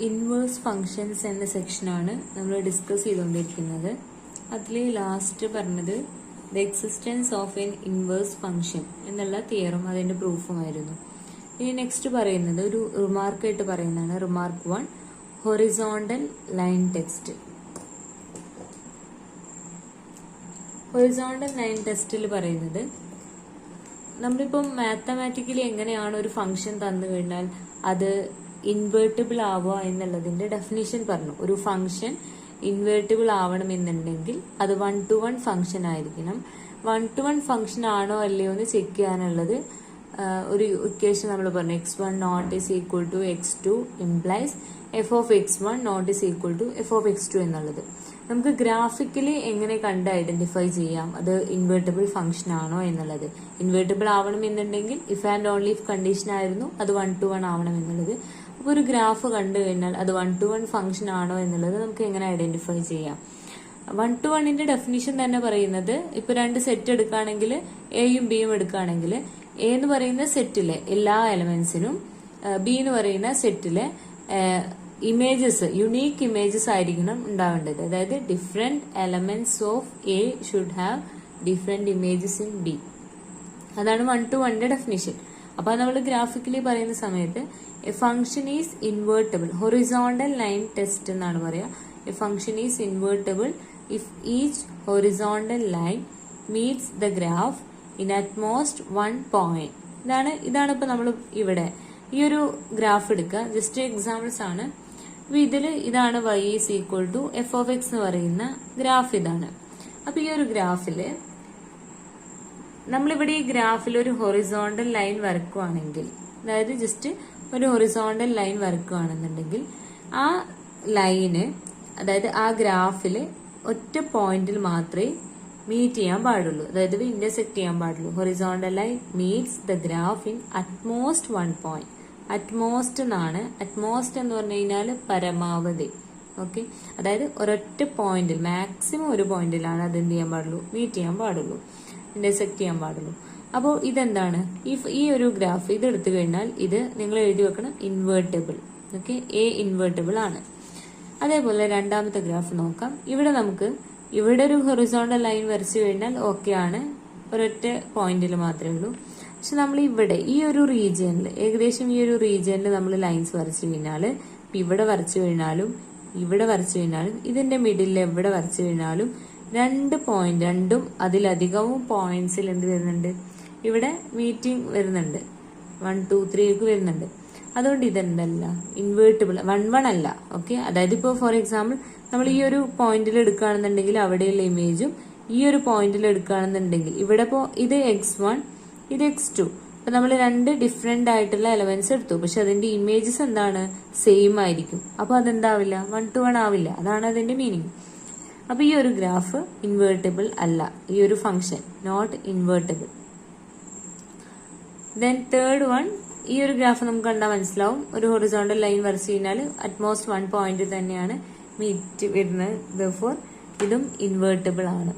Inverse functions എന്ന സെക്ഷനാണ് നമ്മൾ ഡിസ്കസ് ചെയ്തുകൊണ്ടിരിക്കുന്നത്. അതിൽ ലാസ്റ്റ് പറഞ്ഞത് the existence of N inverse function എന്നുള്ള തിയറും അതിന്റെ പ്രൂഫുമായിരുന്നു. ഇനി നെക്സ്റ്റ് പറയുന്നത് ഒരു റിമാർക്കായിട്ട് പറയുന്നതാണ്. Remark 1, horizontal line test. Horizontal line ടെസ്റ്റിൽ പറയുന്നത് നമ്മളിപ്പം മാത്തമാറ്റിക്കലി എങ്ങനെയാണ് ഒരു ഫംഗ്ഷൻ തന്നു കഴിഞ്ഞാൽ അത് ഇൻവേർട്ടിബിൾ ആവുക എന്നുള്ളതിന്റെ ഡെഫിനിഷൻ പറഞ്ഞു. ഒരു ഫംഗ്ഷൻ ഇൻവേർട്ടിബിൾ ആവണമെന്നുണ്ടെങ്കിൽ അത് 1-to-1 ഫംഗ്ഷൻ ആയിരിക്കണം. 1-to-1 ഫംഗ്ഷൻ ആണോ അല്ലയോ എന്ന് ചെക്ക് ചെയ്യാനുള്ളത് ഒരു ഇക്വേഷൻ നമ്മൾ പറഞ്ഞു. x1 not is equal to x2 implies f of x1 not is equal to f of x2 എന്നുള്ളത് നമുക്ക് ഗ്രാഫിക്കലി എങ്ങനെ കണ്ട് ഐഡന്റിഫൈ ചെയ്യാം അത് ഇൻവേർട്ടിബിൾ ഫംഗ്ഷൻ ആണോ എന്നുള്ളത്. ഇൻവേർട്ടിബിൾ ആവണം എന്നുണ്ടെങ്കിൽ if and only if condition ആയിരുന്നു അത് 1-to-1 ആവണം എന്നുള്ളത്. അപ്പൊ ഒരു ഗ്രാഫ് കണ്ടു കഴിഞ്ഞാൽ അത് 1-to-1 ഫംഗ്ഷൻ ആണോ എന്നുള്ളത് നമുക്ക് എങ്ങനെ ഐഡന്റിഫൈ ചെയ്യാം. 1-to-1ന്റെ ഡെഫിനിഷൻ തന്നെ പറയുന്നത് ഇപ്പൊ രണ്ട് സെറ്റ് എടുക്കുകയാണെങ്കിൽ എയും ബിയും എടുക്കുകയാണെങ്കിൽ എ എന്ന് പറയുന്ന സെറ്റിലെ എല്ലാ എലമെന്റ്സിനും ബി എന്ന് പറയുന്ന സെറ്റിലെ ഇമേജസ് യുണീക്ക് ഇമേജസ് ആയിരിക്കണം ഉണ്ടാവേണ്ടത്. അതായത് different elements of A should have different images in B. അതാണ് 1-to-1ന്റെ ഡെഫിനിഷൻ. അപ്പൊ നമ്മൾ ഗ്രാഫിക്കലി പറയുന്ന സമയത്ത് A function is invertible, horizontal line test എന്നാണ് പറയാ. A function is invertible if each horizontal line meats the graph in utmost 1 point. ഇതാണ് ഇപ്പൊ നമ്മൾ ഇവിടെ ഈ ഒരു ഗ്രാഫ് എടുക്കുക. ജസ്റ്റ് എക്സാമ്പിൾസ് ആണ്. അപ്പൊ ഇതാണ് y is equal to f of x എന്ന് പറയുന്ന ഗ്രാഫ് ഇതാണ്. അപ്പൊ ഈ ഒരു ഗ്രാഫില് നമ്മളിവിടെ ഈ ഗ്രാഫിൽ ഒരു ഹൊറിസോണ്ടൽ ലൈൻ വരക്കുവാണെങ്കിൽ, അതായത് ജസ്റ്റ് ഒരു ഹൊറിസോണ്ടൽ ലൈൻ വരക്കുവാണെന്നുണ്ടെങ്കിൽ ആ ലൈന്, അതായത് ആ ഗ്രാഫില് ഒറ്റ പോയിന്റിൽ മാത്രമേ മീറ്റ് ചെയ്യാൻ പാടുള്ളൂ, അതായത് ഇന്റർസെക്ട് ചെയ്യാൻ പാടുള്ളൂ. Horizontal line meats the graph in utmost 1 point. Utmost എന്നാണ്. അറ്റ്മോസ്റ്റ് എന്ന് പറഞ്ഞു കഴിഞ്ഞാൽ പരമാവധി. ഓക്കെ, അതായത് ഒരൊറ്റ പോയിന്റിൽ, മാക്സിമം ഒരു പോയിന്റിലാണ് അത് എന്ത് ചെയ്യാൻ പാടുള്ളൂ, മീറ്റ് ചെയ്യാൻ പാടുള്ളൂ, ഇന്റർസെക്ട് ചെയ്യാൻ പാടുള്ളൂ. അപ്പോൾ ഇതെന്താണ്, ഈ ഒരു ഗ്രാഫ് ഇത് എടുത്തു കഴിഞ്ഞാൽ ഇത് നിങ്ങൾ എഴുതി വെക്കണം ഇൻവേർട്ടബിൾ. ഓക്കെ, എ ഇൻവേർട്ടബിൾ ആണ്. അതേപോലെ രണ്ടാമത്തെ ഗ്രാഫ് നോക്കാം. ഇവിടെ ഒരു ഹൊറിസോണ്ടൽ ലൈൻ വരച്ചു കഴിഞ്ഞാൽ ഓക്കെ ആണ്, ഒരൊറ്റ പോയിന്റിൽ മാത്രമേ ഉള്ളൂ. പക്ഷെ നമ്മൾ ഇവിടെ ഈ ഒരു റീജിയനിൽ, ഏകദേശം ഈ ഒരു റീജിയനിൽ നമ്മൾ ലൈൻസ് വരച്ചു കഴിഞ്ഞാൽ, ഇവിടെ വരച്ചു കഴിഞ്ഞാലും ഇവിടെ വരച്ചു കഴിഞ്ഞാലും ഇതിന്റെ മിഡിൽ എവിടെ വരച്ചു കഴിഞ്ഞാലും രണ്ടും അതിലധികവും പോയിന്റ്സിൽ എന്ത് വരുന്നുണ്ട്, ഇവിടെ മീറ്റിംഗ് വരുന്നുണ്ട്, 1, 2, 3 ഒക്കെ വരുന്നുണ്ട്. അതുകൊണ്ട് ഇതെന്തല്ല, ഇൻവേർട്ടിബിൾ 1-1 അല്ല. ഓക്കെ, അതായത് ഇപ്പോൾ ഫോർ എക്സാമ്പിൾ നമ്മൾ ഈ ഒരു പോയിന്റിൽ എടുക്കുകയാണെന്നുണ്ടെങ്കിൽ അവിടെയുള്ള ഇമേജും ഈ ഒരു പോയിന്റിൽ എടുക്കുകയാണെന്നുണ്ടെങ്കിൽ ഇവിടെ ഇപ്പോ ഇത് x1 ഇത് x2, അപ്പൊ നമ്മൾ രണ്ട് ഡിഫറെന്റ് ആയിട്ടുള്ള എലമെന്റ്സ് എടുത്തു, പക്ഷെ അതിന്റെ ഇമേജസ് എന്താണ്, സെയിം ആയിരിക്കും. അപ്പൊ അതെന്താവില്ല, 1-to-1 ആവില്ല. അതാണ് അതിന്റെ മീനിങ്. അപ്പൊ ഈ ഒരു ഗ്രാഫ് ഇൻവേർട്ടിബിൾ അല്ല, ഈ ഒരു function not invertible. Then third one, ഈ ഒരു ഗ്രാഫ് നമുക്ക് കണ്ടാൽ മനസ്സിലാവും. ഒരു ഹൊറിസോണ്ടൽ ലൈൻ വരച്ചു കഴിഞ്ഞാൽ അറ്റ്മോസ്റ്റ് 1 പോയിന്റ് തന്നെയാണ് മീറ്റ് വരുന്നത്. ദെർഫോർ ഇതും ഇൻവേർട്ടിബിൾ ആണ്.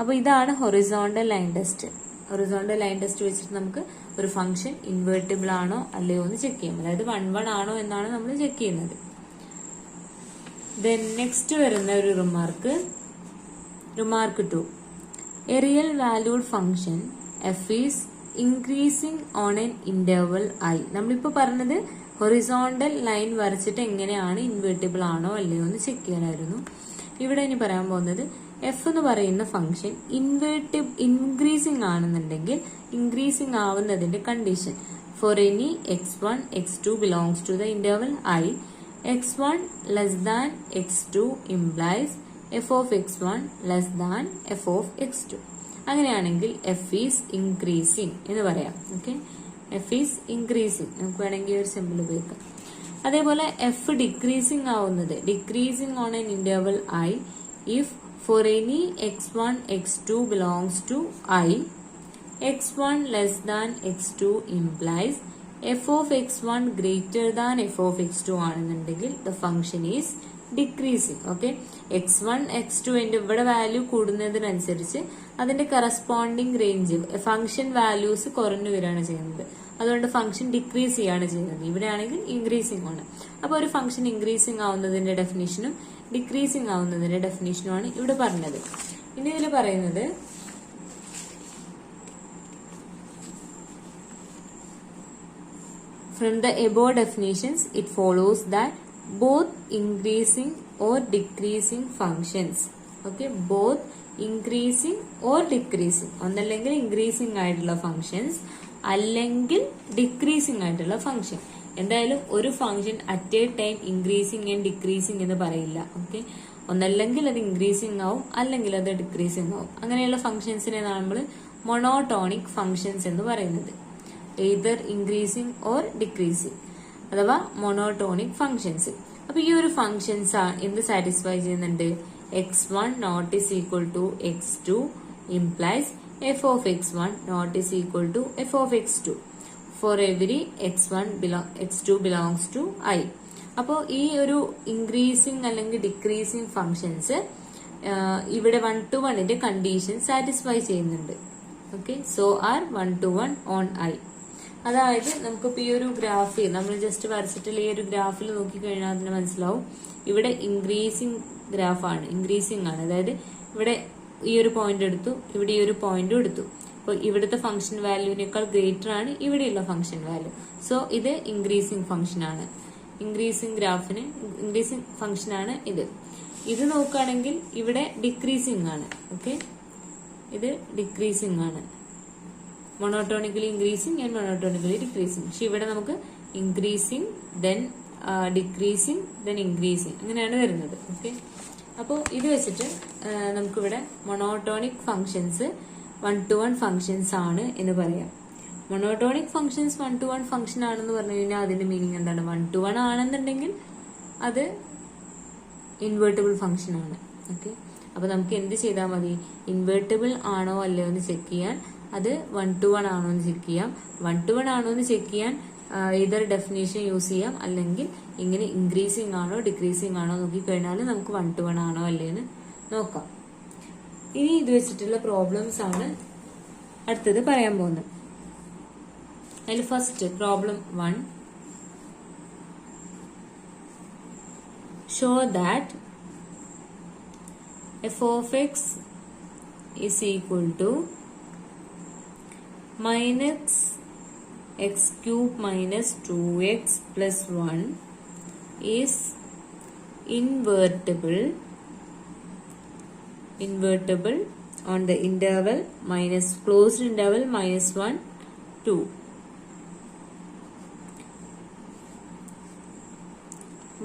അപ്പൊ ഇതാണ് horizontal line test. Horizontal line test വെച്ചിട്ട് നമുക്ക് ഒരു ഫംഗ്ഷൻ ഇൻവേർട്ടിബിൾ ആണോ അല്ലയോ എന്ന് ചെക്ക് ചെയ്യാം. അതായത് 1-1 ആണോ എന്നാണ് നമ്മൾ ചെക്ക് ചെയ്യുന്നത്. ദെൻ നെക്സ്റ്റ് വരുന്ന ഒരു remark 2, A real valued function F is increasing on an interval i. നമ്മളിപ്പോ പറഞ്ഞത് ഹൊറിസോണ്ടൽ ലൈൻ വരച്ചിട്ട് എങ്ങനെയാണ് ഇൻവേർട്ടിബിൾ ആണോ അല്ലയോ എന്ന് ചെക്ക് ചെയ്യാനായിരുന്നു. ഇവിടെ ഇനി പറയാൻ പോകുന്നത് എഫ് എന്ന് പറയുന്ന ഫംഗ്ഷൻ ഇൻക്രീസിംഗ് ആണെന്നുണ്ടെങ്കിൽ ഇൻക്രീസിംഗ് ആവുന്നതിന്റെ condition for any x1 x2 belongs to the interval i, x1 less than x2 implies f of x1 less than f of x2. അങ്ങനെയാണെങ്കിൽ എഫ് ഈസ് ഇൻക്രീസിംഗ് എന്ന് പറയാം. ഓക്കെ, എഫ് ഈസ് ഇൻക്രീസിംഗ്, നമുക്ക് വേണമെങ്കിൽ ഒരു simple ഉപയോഗിക്കാം. അതേപോലെ f decreasing ആവുന്നത്, decreasing on an interval i if for any x1 x2 belongs to i, x1 less than x2 implies f of x1 greater than f of x2 ആണെന്നുണ്ടെങ്കിൽ the function is decreasing. Okay, x1 x2 ഇവിടെ value കൂടുന്നതിനനുസരിച്ച് അതിന്റെ corresponding range function values കുറഞ്ഞു വരികയാണ് ചെയ്യുന്നത്. അതുകൊണ്ട് function decrease ചെയ്യാണ് ചെയ്യുന്നത്. ഇവിടെ ആണെങ്കിൽ ഇൻക്രീസിംഗ് ആണ്. അപ്പൊ ഒരു ഫംഗ്ഷൻ ഇൻക്രീസിംഗ് ആവുന്നതിന്റെ ഡെഫിനിഷനും ഡിക്രീസിംഗ് ആവുന്നതിന്റെ ഡെഫിനിഷനുമാണ് ഇവിടെ പറഞ്ഞത്. ഇനി ഇതിൽ പറയുന്നത് from the above definitions it follows that both increasing or decreasing functions, okay, both increasing or decreasing, ഒന്നല്ലെങ്കിൽ increasing ആയിട്ടുള്ള ഫങ്ഷൻസ് അല്ലെങ്കിൽ ഡിക്രീസിംഗ് ആയിട്ടുള്ള ഫംഗ്ഷൻ. എന്തായാലും ഒരു function at A time increasing and decreasing എന്ന് പറയില്ല. ഓക്കെ, ഒന്നല്ലെങ്കിൽ അത് ഇൻക്രീസിംഗ് ആവും അല്ലെങ്കിൽ അത് ഡിക്രീസിംഗ് ആവും. അങ്ങനെയുള്ള ഫംഗ്ഷൻസിനെ നമ്മൾ മൊണോട്ടോണിക് ഫംഗ്ഷൻസ് എന്ന് പറയുന്നത്. either increasing or decreasing അഥവാ മോണോട്ടോണിക് ഫംഗ്ഷൻസ്. അപ്പൊ ഈ ഒരു ഫംഗ്ഷൻസ് എന്ത് സാറ്റിസ്ഫൈ ചെയ്യുന്നുണ്ട്? x1 not is equal to x2 implies f of x1 not is equal to f of x2 for every x2 belongs to I. അപ്പോൾ ഈ ഒരു increasing അല്ലെങ്കിൽ ഡിക്രീസിംഗ് ഫംഗ്ഷൻസ് ഇവിടെ 1 to 1 കണ്ടീഷൻ സാറ്റിസ്ഫൈ ചെയ്യുന്നുണ്ട്. Okay, so are 1 to 1 on I. അതായത് നമുക്കിപ്പോ ഈ ഒരു ഗ്രാഫ് നമ്മൾ ജസ്റ്റ് വരച്ചിട്ടുള്ള ഈ ഒരു ഗ്രാഫിൽ നോക്കിക്കഴിഞ്ഞാൽ അതിന് മനസ്സിലാവും ഇവിടെ ഇൻക്രീസിംഗ് ഗ്രാഫാണ്, ഇൻക്രീസിംഗ് ആണ്. അതായത് ഇവിടെ ഈ ഒരു പോയിന്റ് എടുത്തു, ഇവിടെ ഈ ഒരു പോയിന്റും എടുത്തു. അപ്പോൾ ഇവിടുത്തെ ഫംഗ്ഷൻ വാല്യൂവിനേക്കാൾ ഗ്രേറ്റർ ആണ് ഇവിടെയുള്ള ഫംഗ്ഷൻ വാല്യൂ. സോ ഇത് ഇൻക്രീസിംഗ് ഫംഗ്ഷൻ ആണ്, ഇൻക്രീസിംഗ് ഗ്രാഫിന് ഇൻക്രീസിംഗ് ഫംഗ്ഷൻ ആണ് ഇത്. ഇത് നോക്കുകയാണെങ്കിൽ ഇവിടെ ഡിക്രീസിംഗ് ആണ്. ഓക്കെ, ഇത് ഡിക്രീസിംഗ് ആണ്, monotonically increasing and monotonically decreasing. പക്ഷെ ഇവിടെ നമുക്ക് increasing then decreasing then increasing അങ്ങനെയാണ് വരുന്നത്. ഓക്കെ, അപ്പോൾ ഇത് വെച്ചിട്ട് നമുക്കിവിടെ മൊണോട്ടോണിക് ഫംഗ്ഷൻസ് 1 to 1 ഫംഗ്ഷൻസ് ആണ് എന്ന് പറയാം. മൊണോട്ടോണിക് ഫംഗ്ഷൻസ് 1 to 1 ഫംഗ്ഷൻ ആണെന്ന് പറഞ്ഞു കഴിഞ്ഞാൽ അതിന്റെ മീനിങ് എന്താണ്? 1 to 1 ആണെന്നുണ്ടെങ്കിൽ അത് ഇൻവേർട്ടിബിൾ ഫംഗ്ഷൻ ആണ്. ഓക്കെ, അപ്പൊ നമുക്ക് എന്ത് ചെയ്താൽ മതി? ഇൻവേർട്ടിബിൾ ആണോ അല്ലയോ എന്ന് ചെക്ക് ചെയ്യാൻ അത് 1 to 1 ആണോ എന്ന് ചെക്ക് ചെയ്യാം. 1 to 1 ആണോ എന്ന് ചെക്ക് ചെയ്യാൻ ഇതൊരു ഡെഫിനേഷൻ യൂസ് ചെയ്യാം, അല്ലെങ്കിൽ ഇങ്ങനെ ഇൻക്രീസിംഗ് ആണോ ഡിക്രീസിംഗ് ആണോ നോക്കിക്കഴിഞ്ഞാൽ നമുക്ക് 1 to 1 ആണോ അല്ലേന്ന് നോക്കാം. ഇനി ഇത് വെച്ചിട്ടുള്ള പ്രോബ്ലംസ് ആണ് അടുത്തത് പറയാൻ പോകുന്നത്. അതിൽ first problem 1, show that f of x is equal to minus x cube minus 2x plus 1 is invertible on the interval minus closed interval -1 2.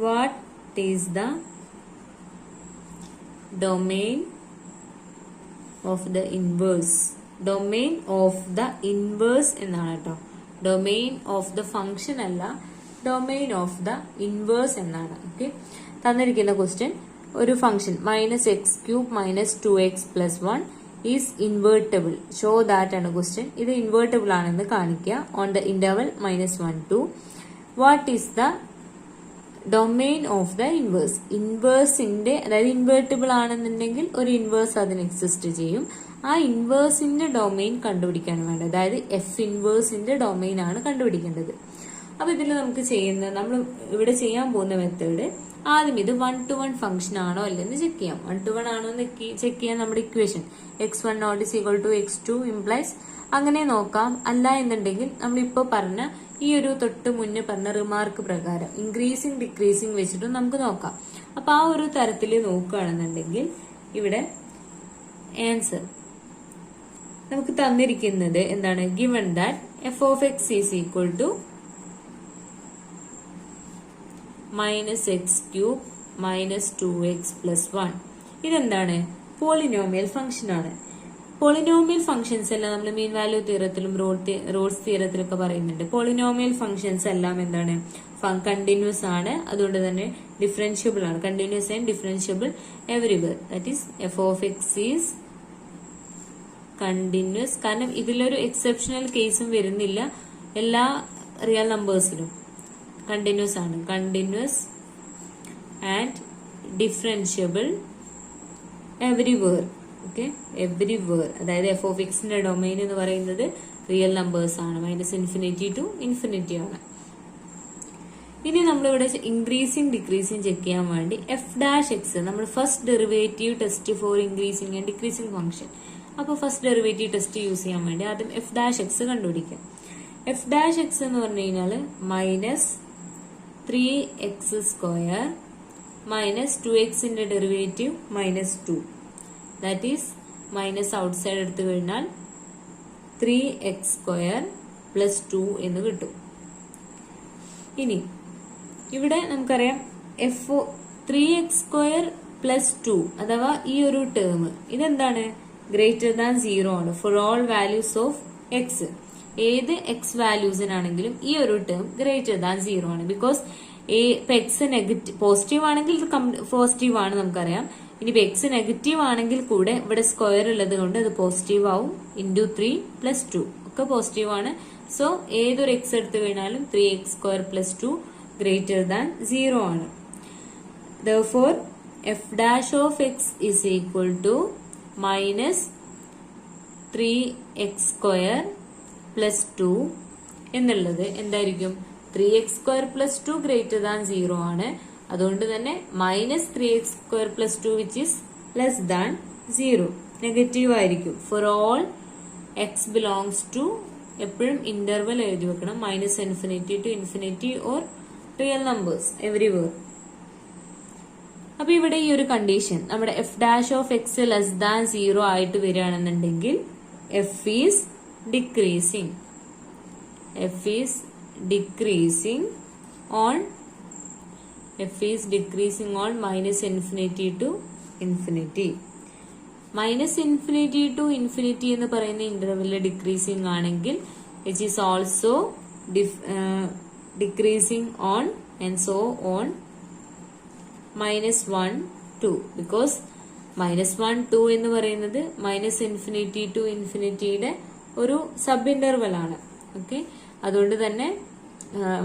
What is the domain of the inverse? Domain of the inverse എന്നാണ് കേട്ടോ. Domain of the function അല്ല, domain of the inverse എന്നാണ്. Okay, തന്നിരിക്കുന്ന question ഒരു function -x³ - 2x + 1 is invertible. Show that ആണ് question. ഇത് invertible ആണെന്ന് കാണിക്കുക on the interval -1 to. What is the domain of the inverse? ഇൻവേഴ്സിന്റെ, അതായത് ഇൻവേർട്ടിബിൾ ആണെന്നുണ്ടെങ്കിൽ ഒരു ഇൻവേഴ്സ് അതിന് എക്സിസ്റ്റ് ചെയ്യും. ആ ഇൻവേഴ്സിന്റെ ഡൊമെയിൻ കണ്ടുപിടിക്കാൻ വേണ്ടത്, അതായത് എഫ് ഇൻവേഴ്സിന്റെ ഡൊമെയിൻ ആണ് കണ്ടുപിടിക്കേണ്ടത്. അപ്പൊ ഇതിൽ നമുക്ക് നമ്മൾ ഇവിടെ ചെയ്യാൻ പോകുന്ന മെത്തേഡ്, ആദ്യം ഇത് 1 to 1 ഫംഗ്ഷൻ ആണോ അല്ലെന്ന് ചെക്ക് ചെയ്യാം. 1 to 1 ആണോ എന്ന് ചെക്ക് ചെയ്യാൻ നമ്മുടെ equation x1 not is equal to x2 implies അങ്ങനെ നോക്കാം. അല്ല എന്നുണ്ടെങ്കിൽ നമ്മളിപ്പോ പറഞ്ഞ ഈ ഒരു തൊട്ട് മുന്നേ പറഞ്ഞ റിമാർക്ക് പ്രകാരം ഇൻക്രീസിംഗ് ഡിക്രീസിംഗ് വെച്ചിട്ട് നമുക്ക് നോക്കാം. അപ്പൊ ആ ഒരു തരത്തിൽ നോക്കുകയാണെന്നുണ്ടെങ്കിൽ ഇവിടെ ആൻസർ നമുക്ക് തന്നിരിക്കുന്നത് എന്താണ്? Given that f of x is equal to -x³ - 2x + 1. ഇതെന്താണ്? പോളിനോമിയൽ ഫംഗ്ഷൻ ആണ്. പോളിനോമിയൽ ഫംഗ്ഷൻസ് എല്ലാം നമ്മൾ മീൻ വാല്യൂ തിയറത്തിലും റോൾസ് തിയറത്തിലൊക്കെ പറയുന്നുണ്ട്. പോളിനോമിയൽ ഫംഗ്ഷൻസ് എല്ലാം എന്താണ്? കണ്ടിന്യൂസ് ആണ്, അതുകൊണ്ട് തന്നെ ഡിഫറൻഷ്യബിൾ ആണ്. Continuous and differentiable everywhere. That is f of x is continuous. കാരണം ഇതിലൊരു എക്സെപ്ഷണൽ കേസും വരുന്നില്ല, എല്ലാ റിയൽ നമ്പേഴ്സിലും കണ്ടിന്യൂസ് ആണ്. Continuous and differentiable everywhere. Okay, everywhere. അതായത് f of x ന്റെ ഡൊമൈൻ എന്ന് പറയുന്നത് റിയൽ നമ്പേഴ്സ് ആണ്. -∞ to ∞ ആണ്. ഇനി നമ്മളിവിടെ ഇൻക്രീസിങ് ഡിക്രീസിങ് ചെക്ക് ചെയ്യാൻ വേണ്ടി f'(x) നമ്മൾ first derivative test for increasing and decreasing function. അപ്പോൾ ഫസ്റ്റ് ഡെറിവേറ്റീവ് ടെസ്റ്റ് യൂസ് ചെയ്യാൻ വേണ്ടി ആദ്യം f'(x) കണ്ടുപിടിക്കാം. f'(x) എന്ന് പറഞ്ഞു കഴിഞ്ഞാൽ -3x² -2xന്റെ derivative -2, that is minus outside എടുത്തു കഴിഞ്ഞാൽ 3x² + 2 എന്ന് കിട്ടും. ഇനി ഇവിടെ നമുക്കറിയാം 3x² + 2 അഥവാ ഈ ഒരു ടേം ഇതെന്താണ്, >0 ആണ് for all values of X. ഏത് എക്സ് വാല്യൂസിനാണെങ്കിലും ഈ ഒരു ടേം >0 ആണ്. ബിക്കോസ് ഇപ്പൊ എക്സ് പോസിറ്റീവ് ആണെങ്കിൽ ഇത് പോസിറ്റീവ് ആണ് നമുക്കറിയാം. ഇനിയിപ്പോ എക്സ് നെഗറ്റീവ് ആണെങ്കിൽ കൂടെ ഇവിടെ സ്ക്വയർ ഉള്ളത് കൊണ്ട് അത് പോസിറ്റീവ് ആവും. × 3 + 2 ഒക്കെ പോസിറ്റീവ് ആണ്. സോ ഏതൊരു എക്സ് എടുത്തു കഴിഞ്ഞാലും 3x² + 2 >0 ആണ്. Therefore f'(x) is equal to -3x² + 2 എന്നുള്ളത് എന്തായിരിക്കും, 3x² + 2 >0 ആണ്. അതുകൊണ്ട് തന്നെ -3x² + 2 which is less than 0 negative ആയിരിക്കും. For all x belongs to എപ്പോഴും ഇന്റർവൽ എഴുതി വെക്കണം, -∞ to ∞ or real numbers everywhere. അപ്പൊ ഇവിടെ ഈ ഒരു കണ്ടീഷൻ നമ്മുടെ f'(x) <0 ആയിട്ട് വരികയാണെന്നുണ്ടെങ്കിൽ f is decreasing on -∞ to ∞. -∞ to ∞ എന്ന് പറയുന്ന ഇന്റർവെല്ലിൽ ഡിക്രീസിങ് ആണെങ്കിൽ which is also decreasing on and so on -1 2 because -1 2 എന്ന് പറയുന്നത് -∞ to ∞ ഒരു സബ് ഇന്റർവൽ ആണ്. ഓക്കെ, അതുകൊണ്ട് തന്നെ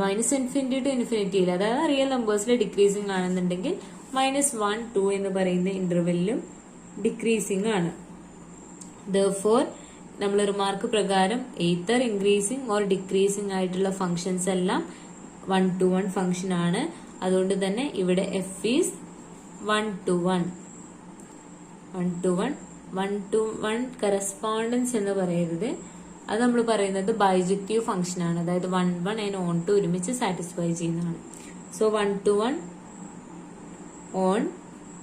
-∞ to ∞ അതായത് റിയൽ നമ്പേഴ്സിൽ ഡിക്രീസിങ് ആണെന്നുണ്ടെങ്കിൽ -1 2 എന്ന് പറയുന്ന ഇന്റർവെല്ലിലും ഡിക്രീസിങ് ആണ്. Therefore നമ്മൾ റിമാർക്ക് പ്രകാരം either ഇൻക്രീസിങ് ഓർ ഡിക്രീസിങ് ആയിട്ടുള്ള ഫംഗ്ഷൻസ് എല്ലാം 1-to-1 ഫംഗ്ഷൻ ആണ്. അതുകൊണ്ട് തന്നെ ഇവിടെ f is 1-to-1 1-to-1 correspondence എന്ന് പറയരുത്. അത് നമ്മൾ പറയുന്നത് ബൈജക്റ്റീവ് ഫംഗ്ഷൻ ആണ്. അതായത് 1-1 and on2 ഒരുമിച്ച് സാറ്റിസ്ഫൈ ചെയ്യുന്നതാണ്. സോ 1-to-1 on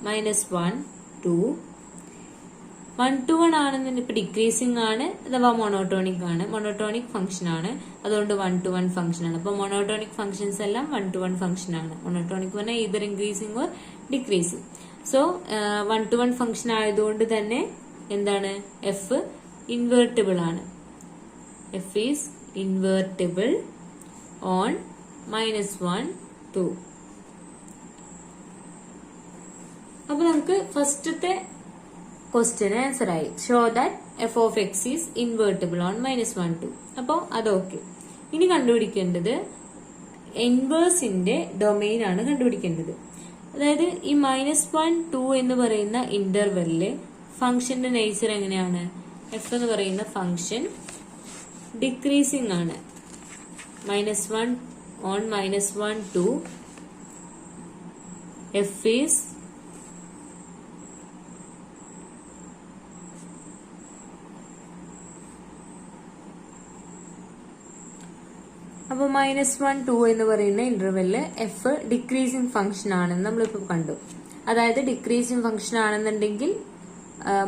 -1 2 1-to-1 ആണെന്നുണ്ടെങ്കിൽ ഇപ്പൊ ഡിക്രീസിങ് ആണ് അഥവാ മോണോട്ടോണിക് ആണ്, മോണോട്ടോണിക് ഫംഗ്ഷൻ ആണ്. അതുകൊണ്ട് 1-to-1 ഫംഗ്ഷൻ ആണ്. അപ്പൊ മോണോട്ടോണിക് ഫംഗ്ഷൻസ് എല്ലാം 1-to-1 ഫംഗ്ഷൻ ആണ്. മോണോട്ടോണിക് പറഞ്ഞാൽ either increasing or decreasing. So 1-to-1 function ആയതുകൊണ്ട് തന്നെ എന്താണ്, എഫ് ഇൻവേർട്ടിബിൾ ആണ്. f is invertible on -1 2. അപ്പൊ നമുക്ക് ഫസ്റ്റത്തെ ക്വസ്റ്റ്യന് ആൻസർ ആയി. Show that f(x) is invertible on -1 2. അപ്പോ അതൊക്കെ. ഇനി കണ്ടുപിടിക്കേണ്ടത് ഇൻവേഴ്സിന്റെ ഡൊമെയിൻ ആണ് കണ്ടുപിടിക്കേണ്ടത്. അതായത് ഈ -1 2 എന്ന് പറയുന്ന ഇന്റർവെല്ലില് ഫംഗ്ഷന്റെ നേച്ചർ എങ്ങനെയാണ്, f എന്ന് പറയുന്ന ഫംഗ്ഷൻ ഡിക്രീസിങ് ആണ്. -1 on -1 2 f is അപ്പോൾ -1 2 എന്ന് പറയുന്ന ഇന്റർവെല്ലില് എഫ് ഡിക്രീസിങ് ഫംഗ്ഷൻ ആണെന്ന് നമ്മളിപ്പോൾ കണ്ടു. അതായത് ഡിക്രീസിങ് ഫംഗ്ഷൻ ആണെന്നുണ്ടെങ്കിൽ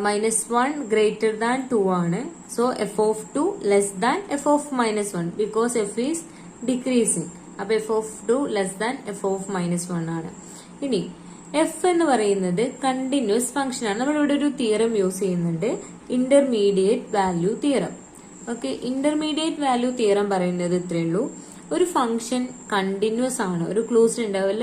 -1 greater than 2 ആണ്. So f(2) less than f(-1) because f is decreasing. അപ്പൊ f(2) less than f(-1) ആണ്. ഇനി f എന്ന് പറയുന്നത് കണ്ടിന്യൂസ് ഫംഗ്ഷൻ ആണ്. നമ്മളിവിടെ ഒരു തിയറം യൂസ് ചെയ്യുന്നുണ്ട്, intermediate value theorem. Okay, intermediate value theorem പറയുന്നത് ഇത്രയേ ഉള്ളൂ. ഒരു ഫംഗ്ഷൻ കണ്ടിന്യൂസ് ആണ്, ഒരു ക്ലോസ്ഡ് ഇന്റർവെൽ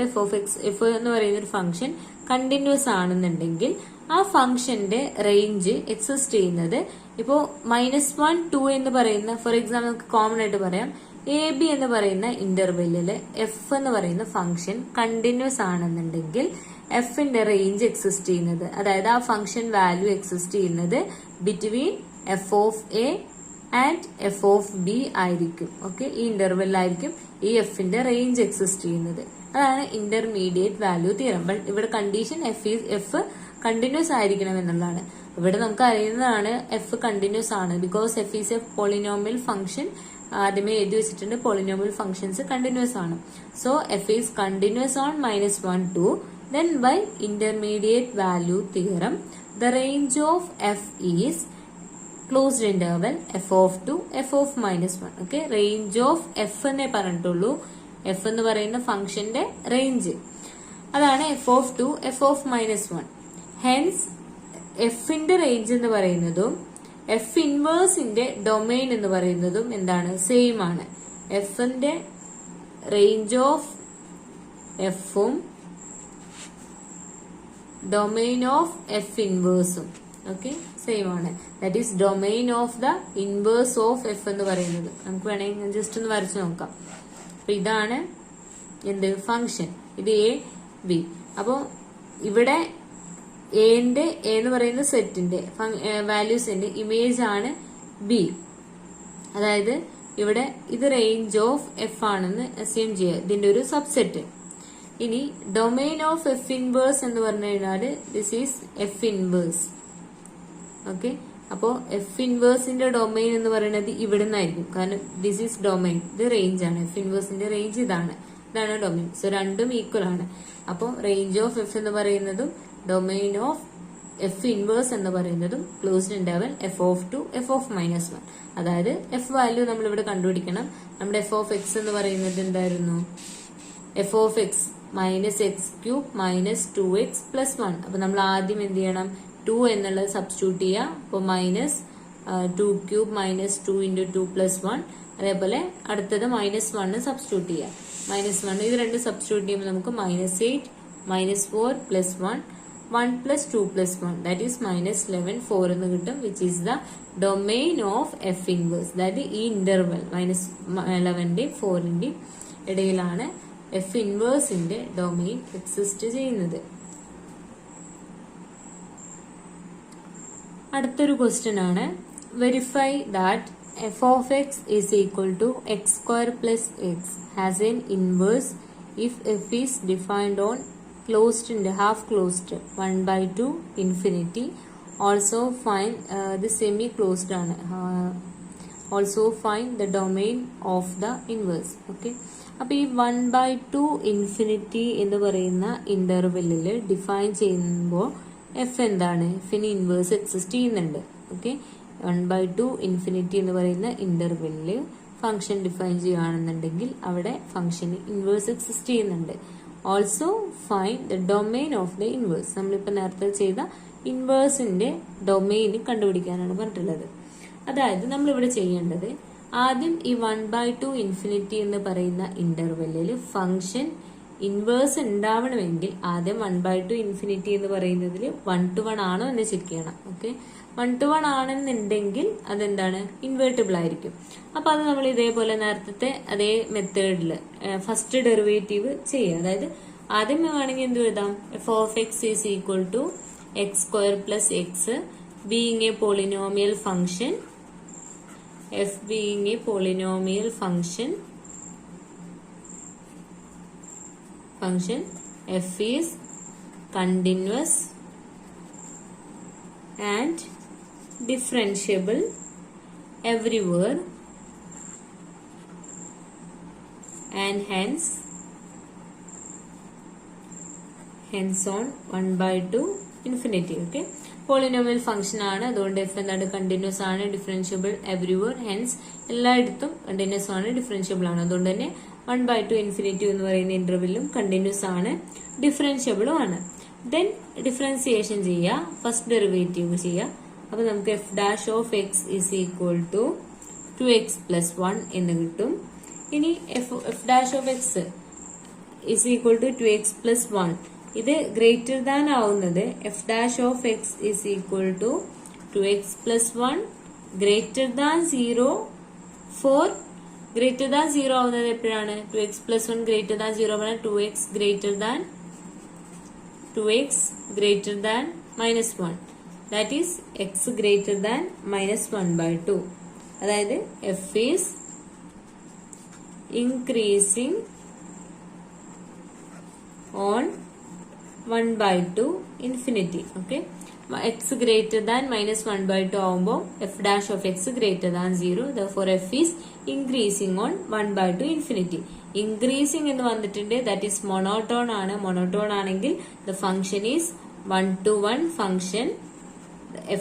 എഫ് എന്ന് പറയുന്ന ഒരു ഫംഗ്ഷൻ കണ്ടിന്യൂസ് ആണെന്നുണ്ടെങ്കിൽ ആ ഫംഗ്ഷന്റെ റേഞ്ച് എക്സിസ്റ്റ് ചെയ്യുന്നത് ഇപ്പോ -1 2 എന്ന് പറയുന്ന, ഫോർ എക്സാമ്പിൾ നമുക്ക് കോമൺ ആയിട്ട് പറയാം, AB എന്ന് പറയുന്ന ഇന്റർവെല്ലില് എഫ് എന്ന് പറയുന്ന ഫംഗ്ഷൻ കണ്ടിന്യൂസ് ആണെന്നുണ്ടെങ്കിൽ എഫിന്റെ റേഞ്ച് എക്സിസ്റ്റ് ചെയ്യുന്നത്, അതായത് ആ ഫംഗ്ഷൻ വാല്യൂ എക്സിസ്റ്റ് ചെയ്യുന്നത് between f(a) and F of B ആയിരിക്കും. ഓക്കെ, ഈ ഇന്റർവെല്ലായിരിക്കും ഈ എഫിന്റെ റേഞ്ച് എക്സിസ്റ്റ് ചെയ്യുന്നത്. അതാണ് ഇന്റർമീഡിയറ്റ് വാല്യൂ തിയറം. ബട്ട് ഇവിടെ കണ്ടീഷൻ എഫ് കണ്ടിന്യൂസ് ആയിരിക്കണം എന്നുള്ളതാണ്. ഇവിടെ നമുക്ക് അറിയുന്നതാണ് എഫ് കണ്ടിന്യൂസ് ആണ്. Because F is A polynomial function. ആദ്യമേ എഴുതി വെച്ചിട്ടുണ്ട് പോളിനോമിയൽ ഫംഗ്ഷൻസ് കണ്ടിന്യൂസ് ആണ്. So F is continuous on -1 2. Then by intermediate value theorem, the range of f is closed interval f of 2 f of -1. Okay, range of f എന്നേ പറഞ്ഞിട്ടുള്ളൂ. F എന്ന് പറയുന്ന ഫംഗ്ഷന്റെ range അതാണ് F of 2 F of -1. Hence എഫിന്റെ range എന്ന് പറയുന്നതും F ഇൻവേഴ്സിന്റെ ഡൊമൈൻ എന്ന് പറയുന്നതും എന്താണ്, സെയിം ആണ്. എഫിന്റെ റേഞ്ച് ഓഫ് എഫും ഡൊമൈൻ ഓഫ് എഫ് ഇൻവേഴ്സും ഓക്കെ സെയിം ആണ്. That is domain of the inverse of F എന്ന് പറയുന്നത്. നമുക്ക് വേണമെങ്കിൽ ജസ്റ്റ് ഒന്ന് വരച്ചു നോക്കാം. അപ്പൊ ഇതാണ് എന്ത് ഫംഗ്ഷൻ, ഇത് എ ബി. അപ്പോ ഇവിടെ എന്റെ എ എന്ന് പറയുന്ന സെറ്റിന്റെ വാല്യൂസിന്റെ ഇമേജ് ആണ് ബി. അതായത് ഇവിടെ ഇത് റേഞ്ച് ഓഫ് എഫ് ആണെന്ന് അസ്യൂം ചെയ്യുക, ഇതിന്റെ ഒരു സബ്സെറ്റ്. ഇനി ഡൊമൈൻ ഓഫ് എഫ് ഇൻവേഴ്സ് എന്ന് പറഞ്ഞു കഴിഞ്ഞാല് this is F inverse. Okay, അപ്പോ എഫ് ഇൻവേഴ്സിന്റെ ഡൊമൈൻ എന്ന് പറയുന്നത് ഇവിടെ നിന്നായിരിക്കും. കാരണം ദിസ് ഈസ് ഡൊമൈൻ, ഇത് റേഞ്ച് ആണ്. എഫ് ഇൻവേഴ്സിന്റെ റേഞ്ച് ഇതാണ് ഡൊമൈൻ. സോ രണ്ടും ഈക്വൽ ആണ്. അപ്പോൾ റേഞ്ച് ഓഫ് എഫ് എന്ന് പറയുന്നതും ഡൊമൈൻ ഓഫ് എഫ് ഇൻവേഴ്സ് എന്ന് പറയുന്നതും closed interval F of 2 F of -1. അതായത് എഫ് വാല്യൂ നമ്മൾ ഇവിടെ കണ്ടുപിടിക്കണം. നമ്മുടെ എഫ് ഓഫ് എക്സ് എന്ന് പറയുന്നത് എന്തായിരുന്നു, F of X -x³ -2x + 1. അപ്പൊ നമ്മൾ ആദ്യം എന്ത് ചെയ്യണം, 2 എന്നുള്ളത് സബ്സ്റ്റിറ്റ്യൂട്ട് ചെയ്യുക. അപ്പൊ -2³ -2 × 2 + 1. അതേപോലെ അടുത്തത് -1 സബ്സ്റ്റിറ്റ്യൂട്ട് ചെയ്യുക. -1 ഇത് രണ്ട് സബ്സ്റ്റിറ്റ്യൂട്ട് ചെയ്യുമ്പോൾ നമുക്ക് -8 -4 + 1 1 + 2 + 1 ദാറ്റ് ഈസ് -11 4 എന്ന് കിട്ടും. Which is the domain of F inverse. അതായത് ഈ ഇന്റർവെൽ -11 4 ഇടയിലാണ് എഫ് ഇൻവേഴ്സിന്റെ ഡൊമൈൻ എക്സിസ്റ്റ് ചെയ്യുന്നത്. അടുത്തൊരു ക്വസ്റ്റ്യൻ ആണ്, verify that f of x is equal to x² + x has an inverse if f is defined on closed and half closed 1/2 infinity. Also find the semi closed ആണ്. Also find the domain of the inverse. Okay, അപ്പൊ ഈ 1/2 infinity എന്ന് പറയുന്ന ഇന്റർവെല്ലിൽ define ചെയ്യുമ്പോൾ F എന്താണ്, എഫിന് inverse exist ചെയ്യുന്നുണ്ട്. Okay, 1/2 infinity എന്ന് പറയുന്ന ഇന്റർവെല്ലിൽ ഫംഗ്ഷൻ ഡിഫൈൻ ചെയ്യുകയാണെന്നുണ്ടെങ്കിൽ അവിടെ ഫംഗ്ഷന് ഇൻവേഴ്സ് എക്സിസ്റ്റ് ചെയ്യുന്നുണ്ട്. Also find the domain of the inverse. നമ്മളിപ്പോൾ നേരത്തെ ചെയ്ത ഇൻവേഴ്സിന്റെ ഡൊമൈൻ കണ്ടുപിടിക്കാനാണ് പറഞ്ഞിട്ടുള്ളത്. അതായത് നമ്മളിവിടെ ചെയ്യേണ്ടത് ആദ്യം ഈ 1/2 ഇൻഫിനിറ്റി എന്ന് പറയുന്ന ഇന്റർവെല്ലിൽ ഫംഗ്ഷൻ ഇൻവേഴ്സ് ഉണ്ടാവണമെങ്കിൽ ആദ്യം 1/2 ഇൻഫിനിറ്റി എന്ന് പറയുന്നതിൽ 1 to 1 ആണോ എന്ന് ചെക്ക് ചെയ്യണം. ഓക്കെ, 1 to 1 ആണെന്നുണ്ടെങ്കിൽ അതെന്താണ്, ഇൻവേർട്ടിബിൾ ആയിരിക്കും. അപ്പൊ അത് നമ്മൾ ഇതേപോലെ നേരത്തെ അതേ മെത്തേഡില് ഫസ്റ്റ് ഡെറിവേറ്റീവ് ചെയ്യുക. അതായത് ആദ്യം വേണമെങ്കിൽ എന്ത് എഴുതാം, f of x is equal to x² + x being a polynomial function, f being a polynomial function f is continuous and differentiable everywhere and hence on 1/2 infinity. Okay, polynomial function ആണ്, അതുകൊണ്ട് F എന്താണ്, continuous ആണ്, differentiable എവരിവർ, hence എല്ലായിടത്തും continuous ആണ്, differentiable ആണ്. അതുകൊണ്ട് തന്നെ 1/2 infinity എന്ന് പറയുന്ന ഇന്റർവെല്ലും കണ്ടിന്യൂസ് ആണ്, ഡിഫറൻഷ്യബിളും ആണ്. ദെൻ ഡിഫറൻസിയേഷൻ ചെയ്യുക, ഫസ്റ്റ് ഡെറിവേറ്റീവ് ചെയ്യുക. അപ്പൊ നമുക്ക് f dash of x is equal to 2x + 1 എന്ന് കിട്ടും. ഇനി f dash of x is equal to 2x + 1 ഇത് ഗ്രേറ്റർ ദാൻ ആവുന്നത് f dash of x is equal to 2x + 1 greater than 0 for greater than 0 ആവുന്നത് എപ്പോഴാണ്, 2x + 1 greater than 0 ആണ്, 2x greater than -1 that is x greater than -1/2. അതായത് f is increasing on 1/2 infinity. Okay, x greater than -1/2 ആവുമ്പോൾ f dash of x greater than 0. Therefore f is increasing on 1/2 infinity. Increasing എന്ന് വന്നിട്ടുണ്ട്, that is monotone ആണ്. Monotone ആണെങ്കിൽ the function is 1-to-1 function.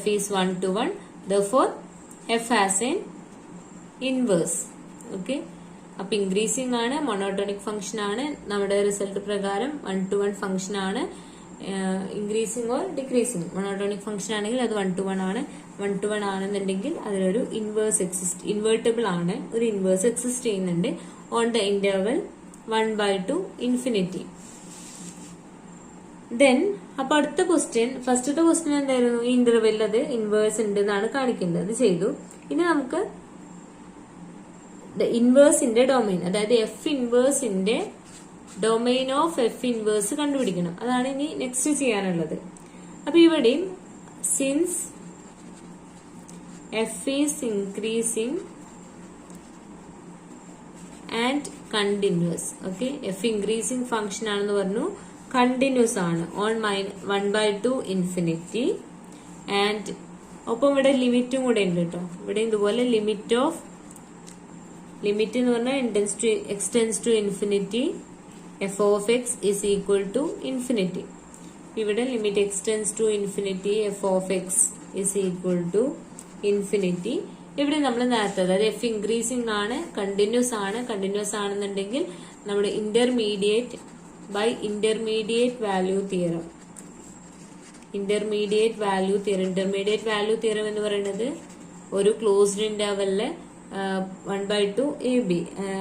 f is 1-to-1. Therefore f has an inverse. Okay, അപ്പൊ increasing ആണ്, monotonic function ആണ്. നമ്മുടെ result പ്രകാരം 1-to-1 function ആണ്. Increasing or decreasing monotonic function ആണെങ്കിൽ അത് 1-to-1 ആണ്. 1-to-1 ആണെന്നുണ്ടെങ്കിൽ അതിലൊരു ഇൻവേർട്ടബിൾ ആണ്, ഒരു ഇൻവേഴ്സ് എക്സിസ്റ്റ് ചെയ്യുന്നുണ്ട് on the interval 1/2 infinity. Then അപ്പൊ അടുത്ത ക്വസ്റ്റ്യൻ, ഫസ്റ്റത്തെ ക്വസ്റ്റ്യൻ എന്തായിരുന്നു? ഈ ഇന്റർവെൽ അത് ഇൻവേഴ്സ് ഉണ്ട് എന്നാണ് കാണിക്കുന്നത്, അത് ചെയ്തു. ഇനി നമുക്ക് ഇൻവേഴ്സിന്റെ ഡൊമൈൻ, അതായത് എഫ് ഇൻവേഴ്സിന്റെ ഡൊമൈൻ ഓഫ് എഫ് ഇൻവേഴ്സ് കണ്ടുപിടിക്കണം. അതാണ് ഇനി നെക്സ്റ്റ് ചെയ്യാനുള്ളത്. അപ്പൊ ഇവിടെയും since F is increasing and continuous. Okay, F increasing function ആണെന്ന് പറഞ്ഞു, കണ്ടിന്യൂസ് ആണ് ഓൺ 1/2 ഇൻഫിനിറ്റി. ആൻഡ് ഒപ്പം ഇവിടെ ലിമിറ്റും കൂടെ ഉണ്ട് കേട്ടോ. ഇവിടെ ഇതുപോലെ ലിമിറ്റ് എന്ന് പറഞ്ഞാൽ x tends to infinity f of x is equal to infinity. ഇവിടെ limit x tends to infinity f of x is equal to infinity. ഇവിടെ നമ്മൾ നേരത്തെ, അതായത് എഫ് ഇൻക്രീസിംഗ് ആണ്, കണ്ടിന്യൂസ് ആണ്. കണ്ടിന്യൂസ് ആണെന്നുണ്ടെങ്കിൽ നമ്മുടെ intermediate value theorem. Intermediate value theorem എന്ന് പറയുന്നത് ഒരു ക്ലോസ്ഡ് ഇന്റർവെലിലെ 1/2 AB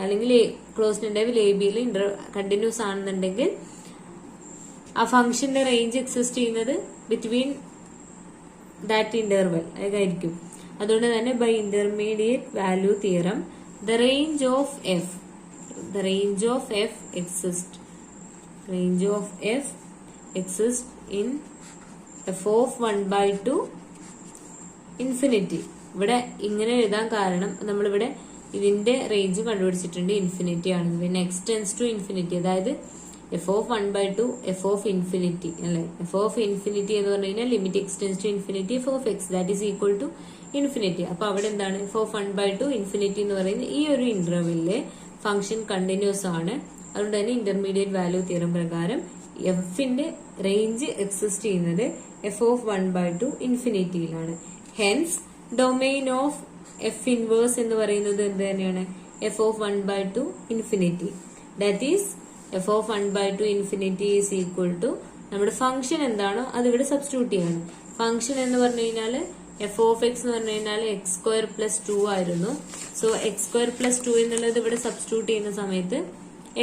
അല്ലെങ്കിൽ ക്ലോസ്ഡ് ഇന്റർവെൽ AB-യിൽ കണ്ടിന്യൂസ് ആണെന്നുണ്ടെങ്കിൽ ആ ഫംഗ്ഷന്റെ റേഞ്ച് എക്സിസ്റ്റ് ചെയ്യുന്നത് ബിറ്റ്വീൻ ദാറ്റ് ഇന്റർവെൽ ആയിരിക്കും. അതുകൊണ്ട് തന്നെ by intermediate value theorem the range of f exists in f of 1/2 infinity. ഇവിടെ ഇങ്ങനെ എഴുതാൻ കാരണം നമ്മളിവിടെ ഇതിന്റെ റേഞ്ച് കണ്ടുപിടിച്ചിട്ടുണ്ട്, ഇൻഫിനിറ്റി ആണ്. പിന്നെ എക്സ്റ്റെൻസ് ടു ഇൻഫിനിറ്റി, അതായത് f of 1/2 f of infinity അല്ലെ. f of ഇൻഫിനിറ്റി എന്ന് പറഞ്ഞു കഴിഞ്ഞാൽ limit x tends to infinity f of x that is equal to infinity. അപ്പൊ അവിടെ എന്താണ് f of 1/2 ഇൻഫിനിറ്റി എന്ന് പറയുന്നത് ഈ ഒരു ഇന്റർവെല്ലിലെ ഫംഗ്ഷൻ കണ്ടിന്യൂസ് ആണ്. അതുകൊണ്ട് തന്നെ ഇന്റർമീഡിയറ്റ് വാല്യൂ തിയറം പ്രകാരം എഫിന്റെ റേഞ്ച് എക്സിസ്റ്റ് ചെയ്യുന്നത് f of 1/2 ഇൻഫിനിറ്റിയിലാണ്. Hence domain of F inverse എന്ന് പറയുന്നത് എന്ത് തന്നെയാണ്? f of 1/2 ഇൻഫിനിറ്റി. ദാറ്റ് ഈസ് f of 1/2 ഇൻഫിനിറ്റി ഈസ് ഈക്വൽ ടു നമ്മുടെ ഫംഗ്ഷൻ എന്താണോ അത് ഇവിടെ സബ്സ്റ്റിറ്റ്യൂട്ട് ചെയ്യാണ്. ഫംഗ്ഷൻ എന്ന് പറഞ്ഞു കഴിഞ്ഞാൽ f of x എന്ന് പറഞ്ഞു കഴിഞ്ഞാൽ x² + 2 ആയിരുന്നു. സോ x² + 2 എന്നുള്ളത് ഇവിടെ സബ്സ്റ്റിറ്റ്യൂട്ട് ചെയ്യുന്ന സമയത്ത്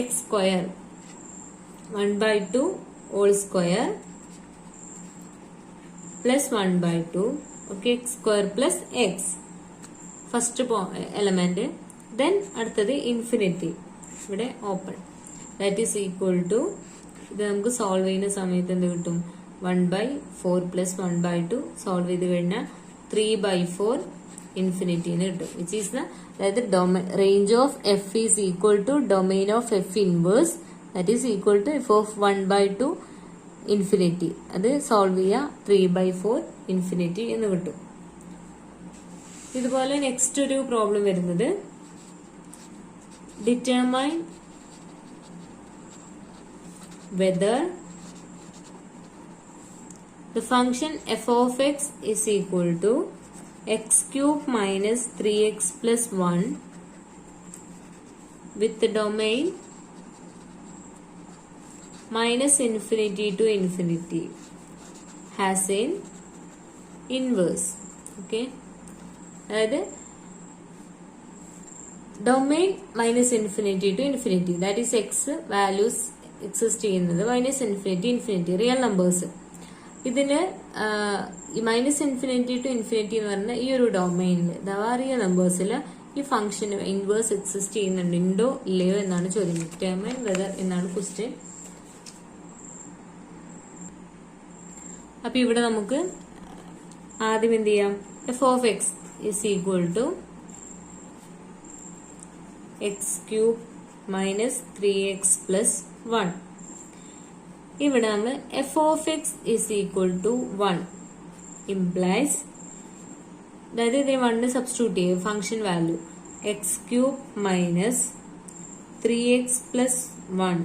x² 1/2 whole square plus 1/2. Okay, x² plus x first element. Then അടുത്തത് ഇൻഫിനിറ്റി, ഇവിടെ open. That is equal to, ഇത് നമുക്ക് സോൾവ് ചെയ്യുന്ന സമയത്ത് എന്ത് കിട്ടും? 1/4 plus 1/2 സോൾവ് ചെയ്ത് കഴിഞ്ഞാൽ 3/4 ഇൻഫിനിറ്റി എന്ന് കിട്ടും. വിച്ച് ഈസ് ദ, അതായത് range of f is equal to domain of F inverse that is equal to f of 1/2 infinity. അത് സോൾവ് ചെയ്യുക 3/4 ഇൻഫിനിറ്റി എന്ന് കിട്ടും. ഇതുപോലെ നെക്സ്റ്റ് ഒരു പ്രോബ്ലം വരുന്നത് determine whether the function f of x is equal to x³ minus 3x plus 1 with the domain minus infinity to infinity has an inverse. Okay, അതായത് domain minus infinity to infinity, that is x values exist ചെയ്യുന്നത് minus infinity real numbers. ഇതിന് minus infinity to infinity എന്ന് പറഞ്ഞ ഈ ഒരു ഡൊമൈനിൽ അഥവാ real നമ്പേഴ്സിൽ ഈ ഫംഗ്ഷൻ ഇൻവേഴ്സ് എക്സിസ്റ്റ് ചെയ്യുന്നുണ്ടോ ഇല്ലയോ എന്നാണ് ചോദ്യം. ഡിറ്റർമൈൻ വെദർ എന്നാണ് ക്വസ്റ്റ്യൻ. അപ്പൊ ഇവിടെ നമുക്ക് ആദ്യം എന്ത് ചെയ്യാം? f of x is equal to x cube minus 3x plus 1. ഇവിടെ നമ്മൾ f of x is equal to 1 implies, അതായത് ഇതിനെ 1 സബ്സ്റ്റിറ്റ്യൂട്ട് ചെയ്യും function value x cube minus 3x plus 1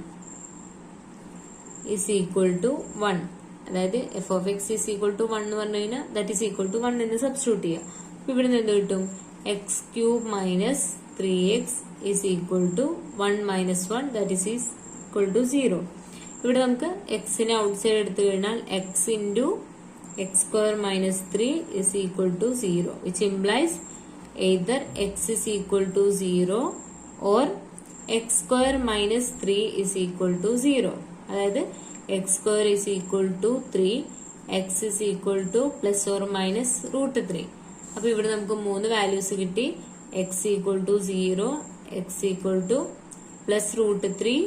is equal to 1. അതായത് f of x is equal to 1 എന്ന് പറഞ്ഞു കഴിഞ്ഞാൽ that is equal to 1 എന്ന് സബ്സ്റ്റിറ്റ്യൂട്ട് ചെയ്യാം. അപ്പൊ ഇവിടെ നിന്ന് എന്ത് കിട്ടും? X cube minus 3x is equal to 1 minus 1 that is equal to 0. ഇവിടെ നമുക്ക് എക്സിനെ ഔട്ട് സൈഡ് എടുത്തു കഴിഞ്ഞാൽ x into x square minus 3 is equal to 0 which implies either x is equal to 0 or x square minus 3 is equal to 0. അതായത് x square is equal to 3, x is equal to plus or minus root 3. അപ്പൊ ഇവിടെ നമുക്ക് 3 values കിട്ടി. X equal to 0, x equal to plus root 3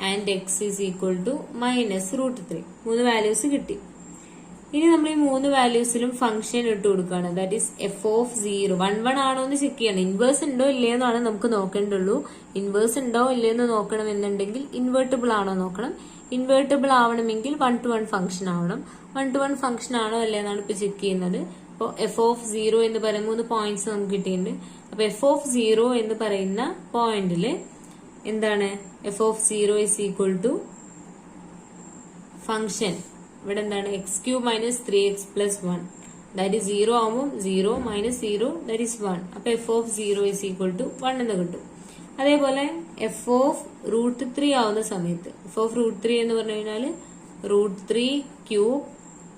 and x is equal to minus root 3. 3 values കിട്ടി. ഇനി നമ്മൾ ഈ 3 വാല്യൂസിലും function ഇട്ട് കൊടുക്കുകയാണ്. ദാറ്റ് ഈസ് എഫ് ഓഫ് 0 1 ആണോ എന്ന് ചെക്ക് ചെയ്യണം. ഇൻവേഴ്സ് ഉണ്ടോ ഇല്ലയെന്നാണ് നമുക്ക് നോക്കേണ്ടുള്ളൂ. ഇൻവേഴ്സ് ഉണ്ടോ ഇല്ലയെന്ന് നോക്കണം എന്നുണ്ടെങ്കിൽ ഇൻവേർട്ടിബിൾ ആണോ നോക്കണം. ഇൻവേർട്ടിബിൾ ആവണമെങ്കിൽ 1 to 1 ഫംഗ്ഷൻ ആവണം. 1 to 1 ഫംഗ്ഷൻ ആണോ അല്ലേന്നാണ് ഇപ്പൊ ചെക്ക് ചെയ്യുന്നത്. അപ്പോൾ എഫ് ഓഫ് 0 എന്ന് പറയുന്ന 3 പോയിന്റ്സ് നമുക്ക് കിട്ടിയിട്ടുണ്ട്. അപ്പൊ എഫ് ഓഫ് 0 എന്ന് പറയുന്ന പോയിന്റില് എന്താണ്? F of 0 is equal to function ഇവിടെ എന്താണ്? X cube minus 3x plus 1 that is 0 ആവുമ്പോൾ 0 മൈനസ് 0 ദാറ്റ് ഈസ് 1. അപ്പൊ f of 0 is equal to 1 എന്ന് കിട്ടും. അതേപോലെ എഫ് ഓഫ് റൂട്ട് 3 ആവുന്ന സമയത്ത് എഫ് ഓഫ് റൂട്ട് 3 എന്ന് പറഞ്ഞു കഴിഞ്ഞാൽ root 3 cube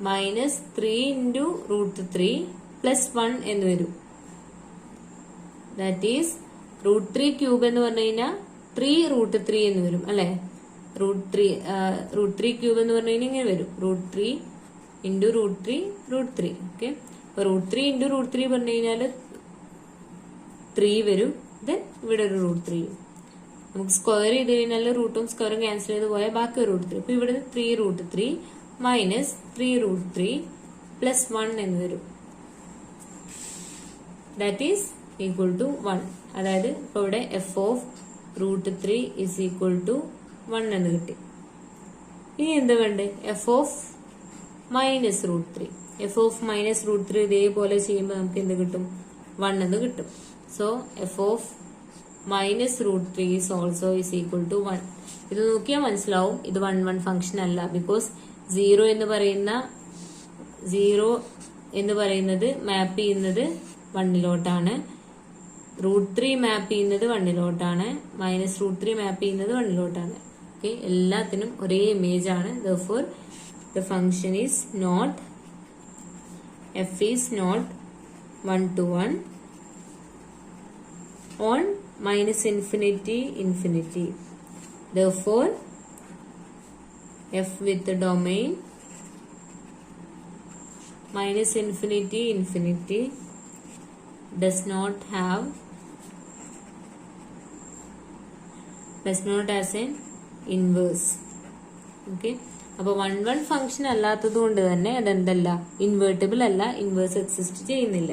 minus 3 into root 3 plus 1 എന്ന് വരും. ദാറ്റ് ഈസ് റൂട്ട് 3 ക്യൂബ് എന്ന് പറഞ്ഞു കഴിഞ്ഞാൽ 3 റൂട്ട് 3 എന്ന് വരും അല്ലെ. റൂട്ട് 3 ക്യൂബ് എന്ന് പറഞ്ഞു കഴിഞ്ഞാൽ ഇങ്ങനെ വരും. Root 3 into root 3 root 3. Okay, അപ്പൊ റൂട്ട് 3 ഇൻറ്റു റൂട്ട് 3 പറഞ്ഞു കഴിഞ്ഞാൽ 3 വരും. ദെൻ ഇവിടെ ഒരു റൂട്ട് 3 നമുക്ക് സ്ക്വയർ ചെയ്ത് കഴിഞ്ഞാൽ റൂട്ടും സ്ക്വയറും ക്യാൻസൽ ചെയ്ത് പോയാൽ ബാക്കി ഒരു റൂട്ട് 3. അപ്പൊ ഇവിടെ 3 റൂട്ട് 3 മൈനസ് 3 റൂട്ട് 3 പ്ലസ് 1 എന്ന് വരും. That is equal to 1. അതായത് ഇപ്പൊ ഇവിടെ f of root 3 is equal to 1 എന്ന് കിട്ടി. ഇനി എന്താ വേണ്ടത്? F of minus root 3. F of minus root 3 ഇതേപോലെ ചെയ്യുമ്പോൾ നമുക്ക് എന്ത് കിട്ടും? 1 എന്ന് കിട്ടും. So f of minus root 3 is also is equal to 1. ഇത് നോക്കിയാൽ മനസ്സിലാവും ഇത് 1 1 ഫംഗ്ഷൻ അല്ല. ബിക്കോസ് 0 എന്ന് പറയുന്നത് മാപ്പ് ചെയ്യുന്നത് 1ലോട്ടാണ്. റൂട്ട് 3 മാപ്പ് ചെയ്യുന്നത് 1ലോട്ടാണ്. മൈനസ് റൂട്ട് 3 മാപ്പ് ചെയ്യുന്നത് 1ലോട്ടാണ്. ഓക്കെ, എല്ലാത്തിനും ഒരേ ഇമേജ് ആണ്. therefore the function is not, f is not 1 to 1 on minus infinity infinity. Therefore f with the domain minus infinity infinity does not as an inverse. Okay, അപ്പൊ 1 1 function അല്ലാത്തത് കൊണ്ട് തന്നെ അതെന്തല്ല? Invertible അല്ല, inverse exist ചെയ്യുന്നില്ല.